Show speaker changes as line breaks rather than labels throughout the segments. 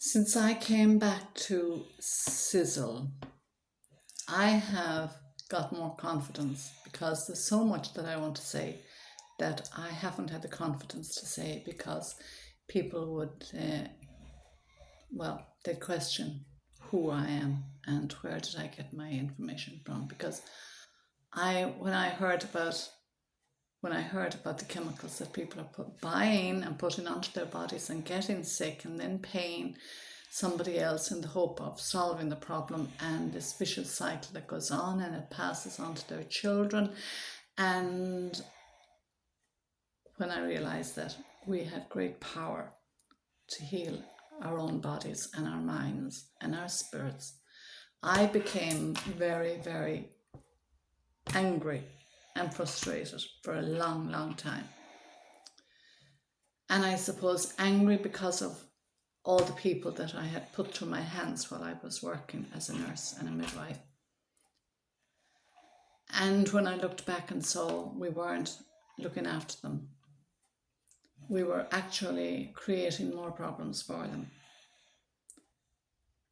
Since I came back to Sisel, I have got more confidence because there's so much that I want to say that I haven't had the confidence to say because people would, they'd question who I am and where did I get my information from. Because when I heard about the chemicals that people are buying and putting onto their bodies and getting sick and then paying somebody else in the hope of solving the problem, and this vicious cycle that goes on and it passes on to their children. And when I realized that we have great power to heal our own bodies and our minds and our spirits, I became very, very angry and frustrated for a long, long time. And I suppose angry because of all the people that I had put through my hands while I was working as a nurse and a midwife. And when I looked back and saw we weren't looking after them, we were actually creating more problems for them.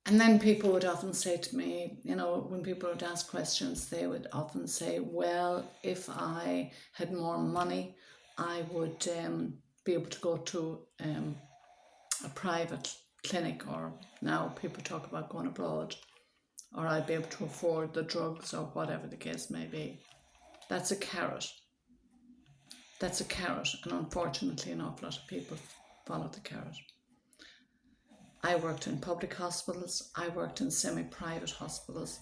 And then people would often say to me, when people would ask questions, they would often say, well, if I had more money, I would be able to go to a private clinic, or now people talk about going abroad, or I'd be able to afford the drugs or whatever the case may be. That's a carrot. That's a carrot, and unfortunately an awful lot of people follow the carrot. I worked in public hospitals, I worked in semi-private hospitals,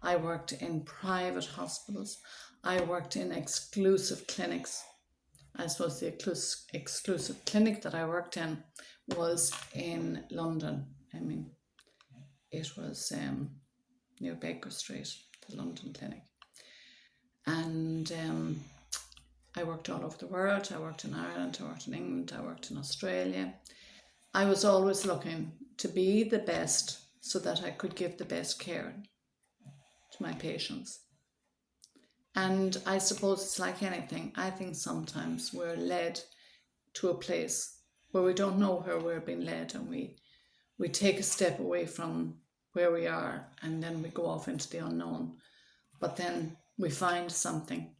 I worked in private hospitals, I worked in exclusive clinics. I suppose the exclusive clinic that I worked in was in London. It was near Baker Street, the London clinic. And I worked all over the world. I worked in Ireland, I worked in England, I worked in Australia. I was always looking to be the best so that I could give the best care to my patients. And I suppose it's like anything. I think sometimes we're led to a place where we don't know where we're being led, and we take a step away from where we are, and then we go off into the unknown. But then we find something,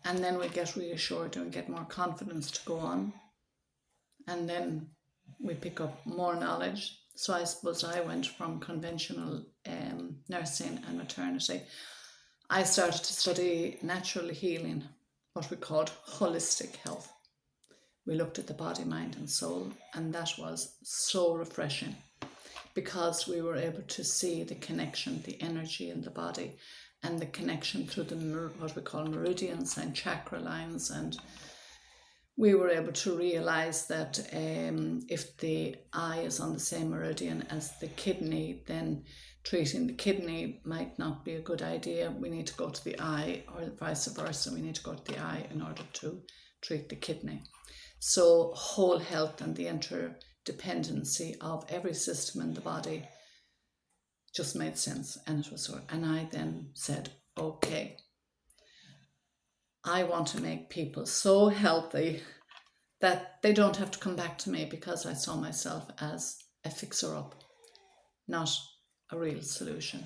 and then we get reassured and get more confidence to go on, and then we pick up more knowledge. So I suppose I went from conventional nursing and maternity. I started to study natural healing, what we called holistic health. We looked at the body, mind and soul, and that was so refreshing because we were able to see the connection, the energy in the body, and the connection through what we call meridians and chakra lines. And we were able to realize that if the eye is on the same meridian as the kidney, then treating the kidney might not be a good idea. We need to go to the eye, or vice versa. We need to go to the eye in order to treat the kidney. So whole health and the interdependency of every system in the body just made sense, and it was so. And I then said, okay, I want to make people so healthy that they don't have to come back to me, because I saw myself as a fixer-up, not a real solution.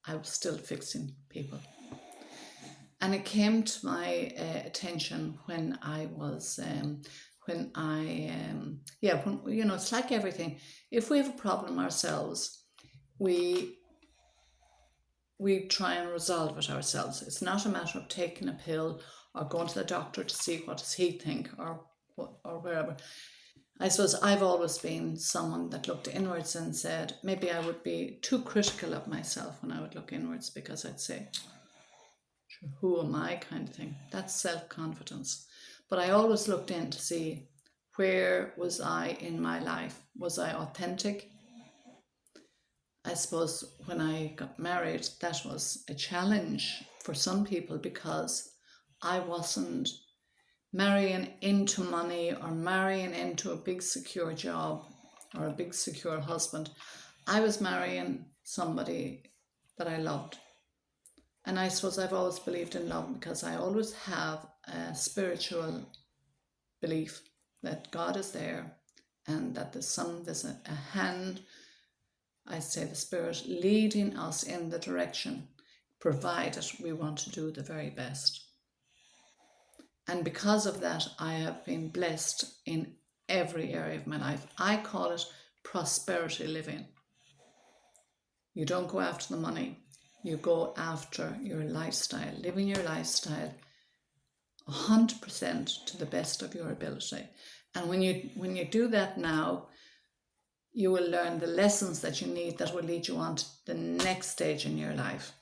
I was still fixing people. And it came to my attention when I was, it's like everything. If we have a problem ourselves, we try and resolve it ourselves. It's not a matter of taking a pill or going to the doctor to see what does he think or wherever. I suppose I've always been someone that looked inwards and said, maybe I would be too critical of myself when I would look inwards, because I'd say, who am I, kind of thing. That's self-confidence. But I always looked in to see, where was I in my life? Was I authentic? I suppose when I got married, that was a challenge for some people, because I wasn't marrying into money or marrying into a big secure job or a big secure husband. I was marrying somebody that I loved. And I suppose I've always believed in love, because I always have a spiritual belief that God is there and that there's a hand, I say the Spirit, leading us in the direction, provided we want to do the very best. And because of that, I have been blessed in every area of my life. I call it prosperity living. You don't go after the money, you go after your lifestyle, living your lifestyle 100% to the best of your ability. And when you do that now, you will learn the lessons that you need that will lead you on to the next stage in your life.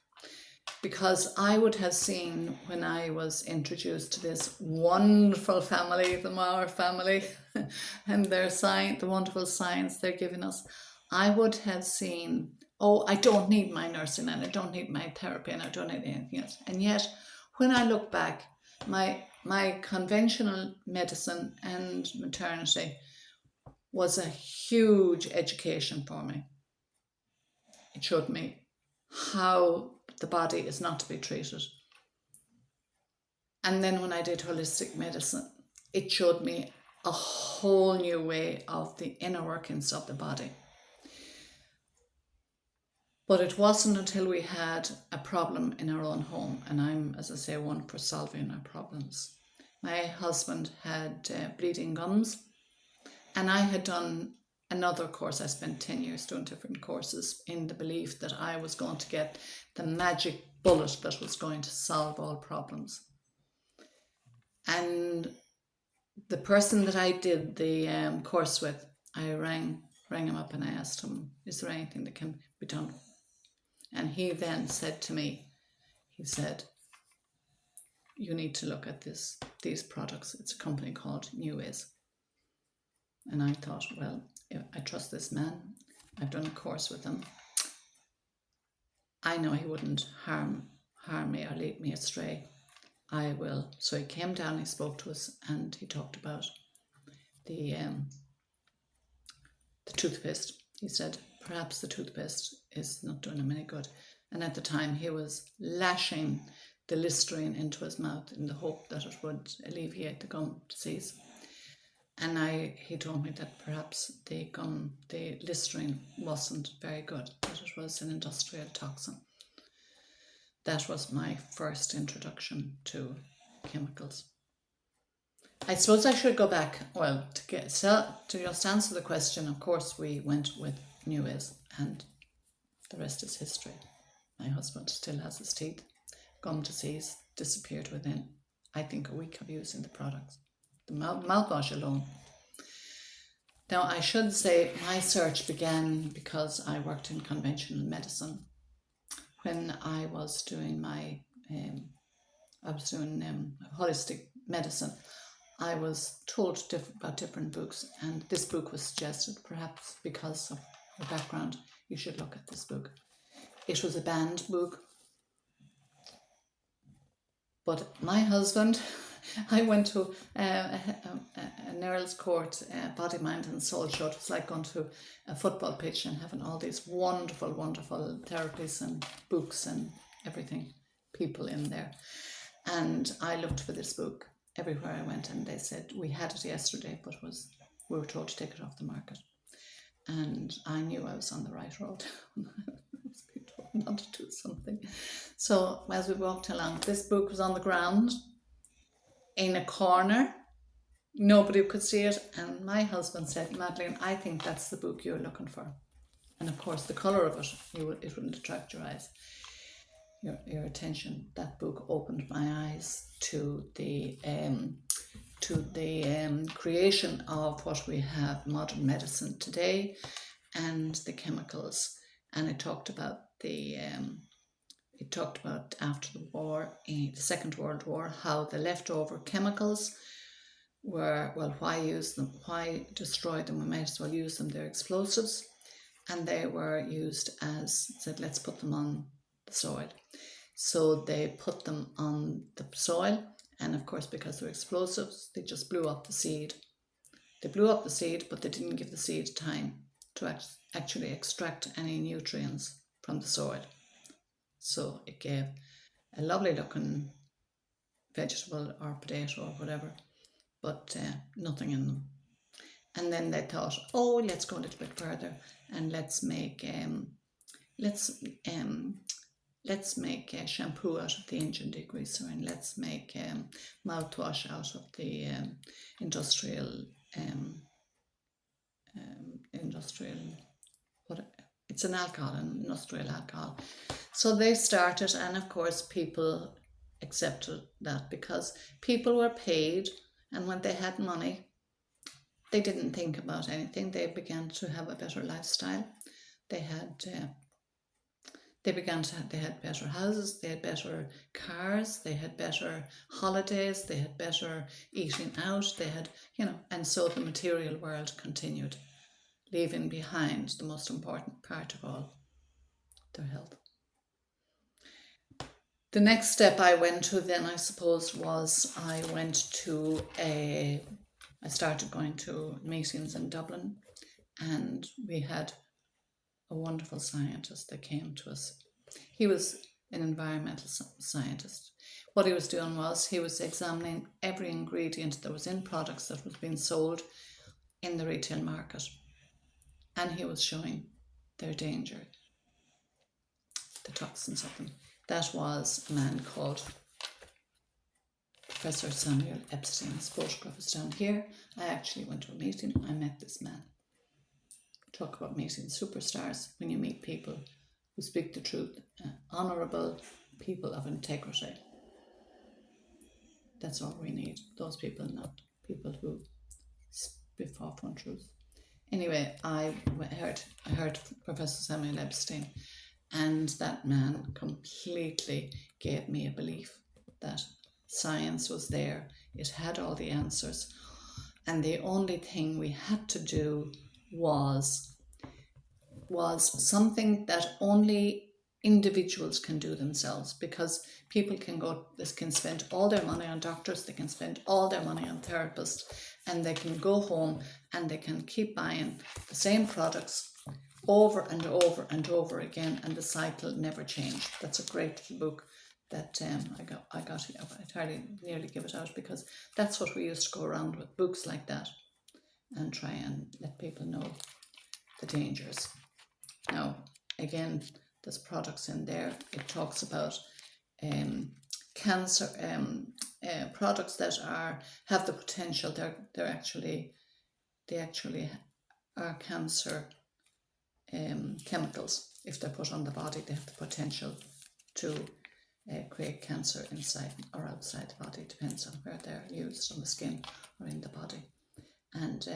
Because I would have seen, when I was introduced to this wonderful family, the Mauer family, and the wonderful science they're giving us, I would have seen, oh, I don't need my nursing, and I don't need my therapy, and I don't need anything else. And yet, when I look back, my conventional medicine and maternity was a huge education for me. It showed me how the body is not to be treated. And then when I did holistic medicine, it showed me a whole new way of the inner workings of the body. But it wasn't until we had a problem in our own home, and I'm, as I say, one for solving our problems. My husband had bleeding gums, and I had done another course. I spent 10 years doing different courses in the belief that I was going to get the magic bullet that was going to solve all problems. And the person that I did the course with, I rang him up and I asked him, is there anything that can be done? And he then said to me, he said, you need to look at these products. It's a company called New Ways. And I thought, well, I trust this man. I've done a course with him. I know he wouldn't harm me or lead me astray. I will. So he came down, he spoke to us, and he talked about the toothpaste. He said, perhaps the toothpaste is not doing him any good. And at the time, he was lashing the Listerine into his mouth in the hope that it would alleviate the gum disease. And he told me that perhaps the Listerine wasn't very good, that it was an industrial toxin. That was my first introduction to chemicals. I suppose I should go back, well, to just answer the question. Of course, we went with New Ways, and the rest is history. My husband still has his teeth. Gum disease disappeared within, I think, a week of using the products. The mouthwash alone. Now, I should say my search began because I worked in conventional medicine. When I was doing holistic medicine, I was told about different books, and this book was suggested. Perhaps because of your background, you should look at this book. It was a banned book. But my husband, I went to an Earl's Court Body, Mind and Soul show. It was like going to a football pitch and having all these wonderful, wonderful therapies and books and everything, people in there. And I looked for this book everywhere I went, and they said, we had it yesterday, but we were told to take it off the market. And I knew I was on the right road. I was being told not to do something. So as we walked along, this book was on the ground in a corner. Nobody could see it. And my husband said, Madeleine, I think that's the book you're looking for. And of course, the colour of it, it wouldn't attract your eyes, your attention. That book opened my eyes to the creation of what we have, modern medicine today, and the chemicals. And it talked about after the war, the Second World War, how the leftover chemicals were, well, why use them? Why destroy them? We might as well use them. They're explosives, and they were used as, said, let's put them on the soil. So they put them on the soil, and of course, because they're explosives, they just blew up the seed. They blew up the seed, but they didn't give the seed time to actually extract any nutrients from the soil. So it gave a lovely looking vegetable or potato or whatever, but nothing in them. And then they thought, oh, let's go a little bit further and let's make let's um, let's make shampoo out of the engine degreaser, and let's make mouthwash out of the industrial industrial what it's an alcohol, an industrial alcohol. So they started, and of course people accepted that because people were paid, and when they had money, they didn't think about anything. They began to have a better lifestyle. They had they had better houses, they had better cars, they had better holidays, they had better eating out, they had, and so the material world continued, leaving behind the most important part of all, their health. The next step I went to then, I suppose, was I started going to meetings in Dublin, and we had a wonderful scientist that came to us. He was an environmental scientist. What he was doing was he was examining every ingredient that was in products that was being sold in the retail market, and he was showing their danger, the toxins of them. That was a man called Professor Samuel Epstein. His photograph is down here. I actually went to a meeting. I met this man. Talk about meeting superstars. When you meet people who speak the truth, honourable people of integrity. That's all we need. Those people, not people who spit off untruth. Anyway, I heard Professor Samuel Epstein, and that man completely gave me a belief that science was there. It had all the answers, and the only thing we had to do was something that only individuals can do themselves, because people can spend all their money on doctors, they can spend all their money on therapists, and they can go home and they can keep buying the same products over and over and over again, and the cycle never changed. That's a great little book that I nearly give it out, because that's what we used to go around with, books like that, and try and let people know the dangers. Now, again, there's products in there. It talks about cancer products that have the potential. They actually are cancer chemicals. If they're put on the body, they have the potential to create cancer inside or outside the body. Depends on where they're used, on the skin or in the body. And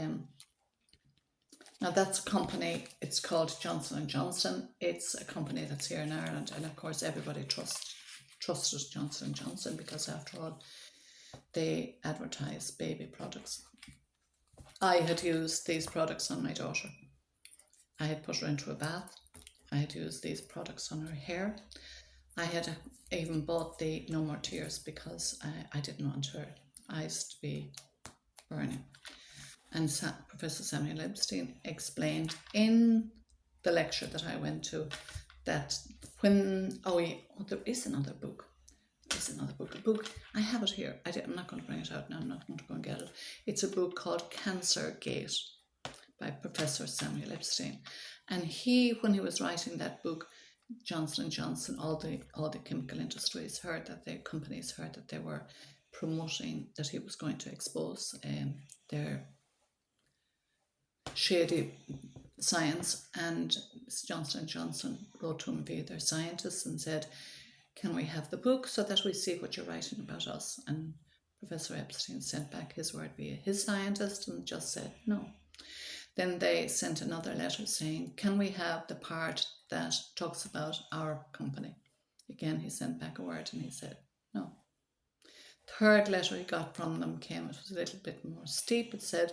now that's a company, it's called Johnson & Johnson. It's a company that's here in Ireland, and of course everybody trusted Johnson & Johnson, because after all, they advertise baby products. I had used these products on my daughter. I had put her into a bath. I had used these products on her hair. I had even bought the No More Tears, because I didn't want her eyes to be burning. And Professor Samuel Epstein explained in the lecture that I went to that there is another book. A book. I have it here. I'm not going to bring it out now. I'm not going to go and get it. It's a book called Cancer Gate by Professor Samuel Epstein. And when he was writing that book, Johnson & Johnson, all the chemical industries companies heard that they were promoting that he was going to expose their shady science, and Johnson & Johnson wrote to him via their scientists and said, can we have the book so that we see what you're writing about us? And Professor Epstein sent back his word via his scientist and just said no. Then they sent another letter saying, can we have the part that talks about our company? Again, he sent back a word and he said no. Third letter he got from them it was a little bit more steep. It said,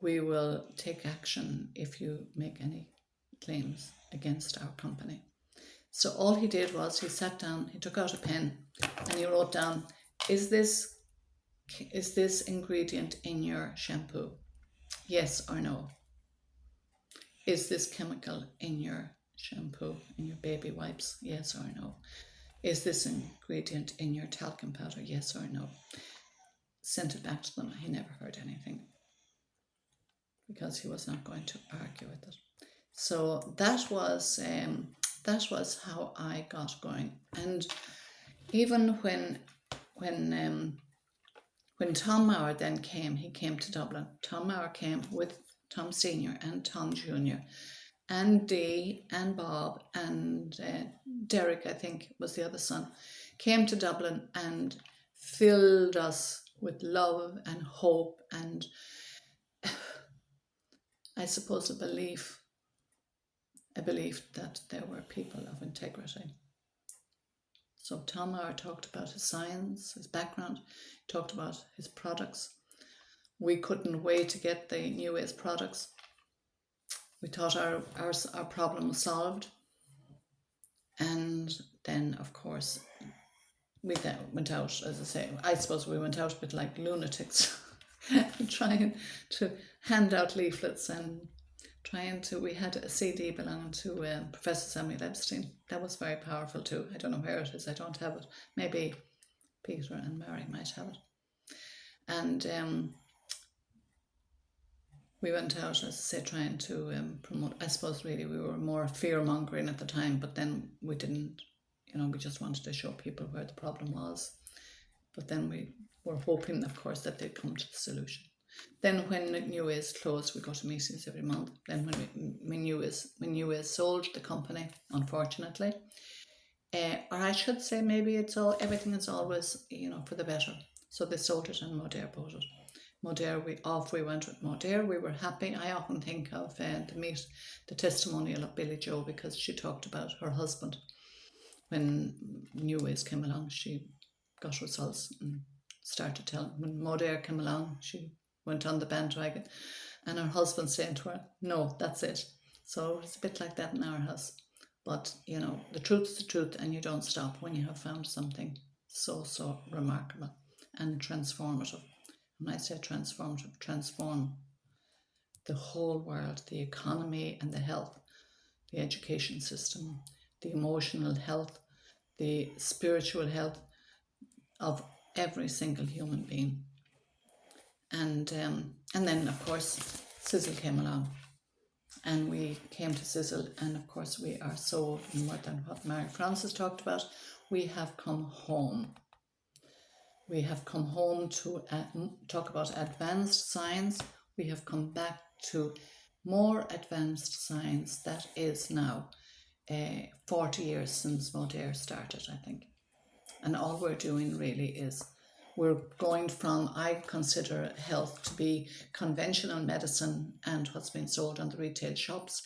we will take action if you make any claims against our company. So all he did was he sat down, he took out a pen, and he wrote down, is this ingredient in your shampoo? Yes or no? Is this chemical in your shampoo, in your baby wipes? Yes or no? Is this ingredient in your talcum powder? Yes or no? Sent it back to them. He never heard anything. because he was not going to argue with it. So that was how I got going. And even when Tom Mauer then came, he came to Dublin. Tom Mauer came with Tom Senior and Tom Junior, and Dee and Bob and Derek, I think was the other son, came to Dublin and filled us with love and hope and, I suppose, a belief that there were people of integrity. So Tom Mauer talked about his science, his background, talked about his products. We couldn't wait to get the New Ways products. We thought our problem was solved. And then, of course, we then went out, as I say, I suppose we went out a bit like lunatics, trying to hand out leaflets and we had a CD belonging to Professor Samuel Epstein. That was very powerful too. I don't know where it is, I don't have it. Maybe Peter and Mary might have it. And we went out, as I say, trying to promote. I suppose really we were more fear-mongering at the time, but then we didn't, we just wanted to show people where the problem was. But then we were hoping, of course, that they'd come to the solution. Then when New Ways closed, we go to meetings every month. Then when New Ways sold the company, unfortunately, or I should say maybe everything is always, for the better. So they sold it and Modere bought it. Modere, we went with Modere. We were happy. I often think of the testimonial of Billy Joe, because she talked about her husband. When New Ways came along, she got results and started telling. When Modere came along, she went on the bandwagon, and her husband saying to her, "No, that's it." So it's a bit like that in our house. But the truth is the truth, and you don't stop when you have found something so remarkable and transformative. When I say transformative, transform the whole world, the economy and the health, the education system, the emotional health, the spiritual health of every single human being. And then, of course, Sisel came along, and we came to Sisel, and of course we are so more than what Mary Frances talked about. We have come home. We have come home to talk about advanced science. We have come back to more advanced science that is now 40 years since Modere started, I think. And all we're doing really is we're going from, I consider health to be conventional medicine, and what's been sold on the retail shops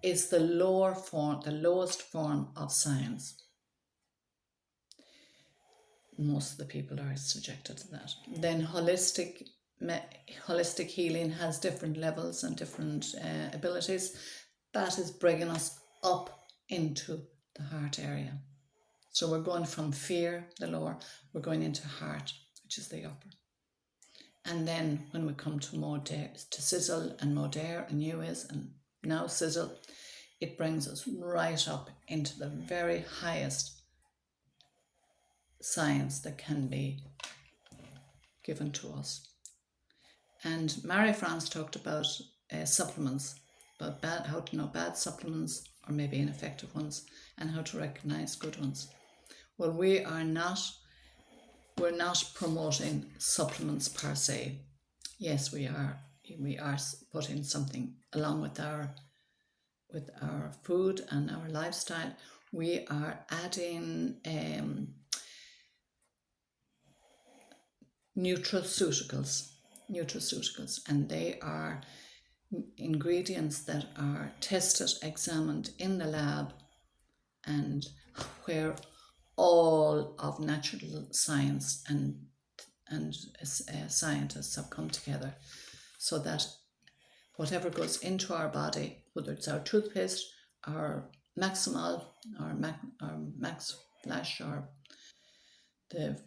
is the lowest form of science. Most of the people are subjected to that. Then holistic healing has different levels and different abilities. That is bringing us up into the heart area. So we're going from fear, the lower, we're going into heart, which is the upper. And then when we come to Sisel and Modere and New Ways and now Sisel, it brings us right up into the very highest science that can be given to us. And Mary France talked about supplements, about how to know bad supplements or maybe ineffective ones, and how to recognize good ones. Well, we're not promoting supplements per se. Yes, we are putting something along with our food and our lifestyle. We are adding nutraceuticals, and they are ingredients that are tested, examined in the lab, and where all of natural science and scientists have come together, so that whatever goes into our body, whether it's our toothpaste, our Maximal, or Max Flash, or the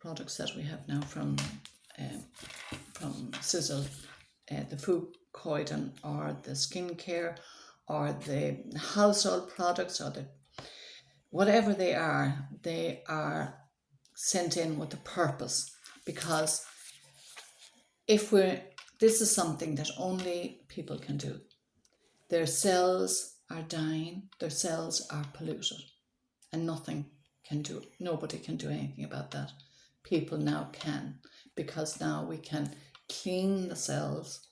products that we have now from Sisel, the food coiden, or the skincare, or the household products, or whatever they are sent in with a purpose. Because if we're this is something that only people can do. Their cells are dying, their cells are polluted, and nobody can do anything about that. People now can, because now we can clean the cells.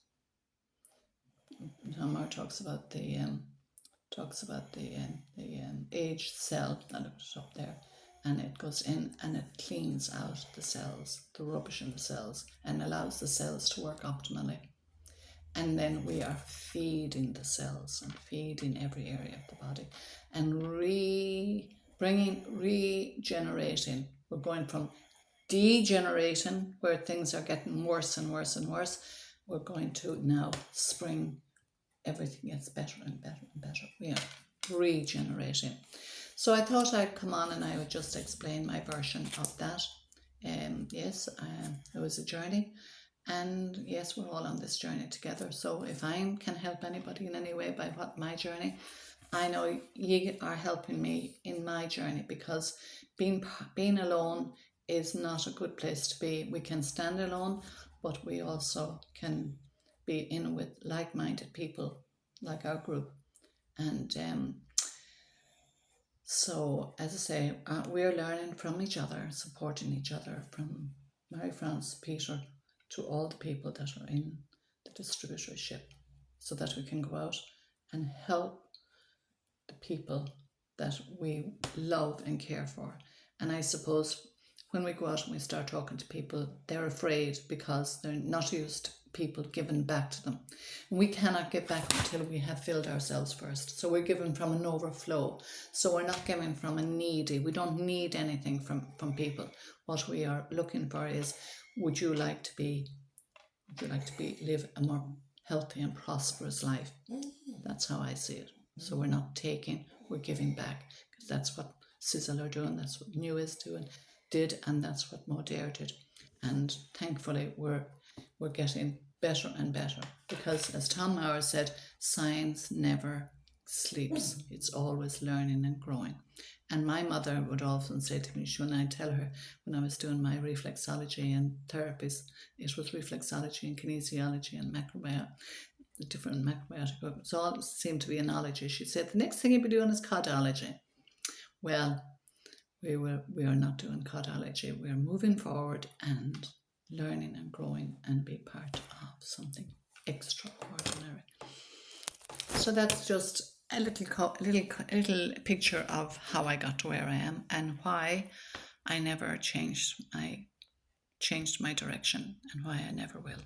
Tamar talks about the aged cell, and it's up there, and it goes in and it cleans out the cells, the rubbish in the cells, and allows the cells to work optimally. And then we are feeding the cells and feeding every area of the body and regenerating. We're going from degenerating, where things are getting worse and worse and worse. We're going to now spring, everything gets better and better and better. We are regenerating. So I thought I'd come on and I would just explain my version of that. Yes, it was a journey. And yes, we're all on this journey together. So if I can help anybody in any way by what my journey, I know you are helping me in my journey, because being alone is not a good place to be. We can stand alone, but we also can be in with like-minded people like our group. And so, as I say, we're learning from each other, supporting each other, from Mary France, Peter, to all the people that are in the distributorship, so that we can go out and help the people that we love and care for. And I suppose when we go out and we start talking to people, they're afraid because they're not used to people giving back to them. We cannot give back until we have filled ourselves first. So we're giving from an overflow. So we're not giving from a needy. We don't need anything from people. What we are looking for is, would you like to live a more healthy and prosperous life? That's how I see it. So we're not taking, we're giving back, because that's what Sisel are doing, that's what New is did, and that's what Modere did. And thankfully we're getting better and better, because as Tom Maurer said, science never sleeps. It's always learning and growing. And my mother would often say to me, when I tell her, when I was doing my reflexology and therapies, it was reflexology and kinesiology and macrobiology, the different macrobiotic groups, all seem to be analogy. She said, the next thing you'll be doing is codology. Well, we are not doing codology. We are moving forward and learning and growing and be part of something extraordinary. So that's just a little picture of how I got to where I am and why I never changed my direction, and why I never will.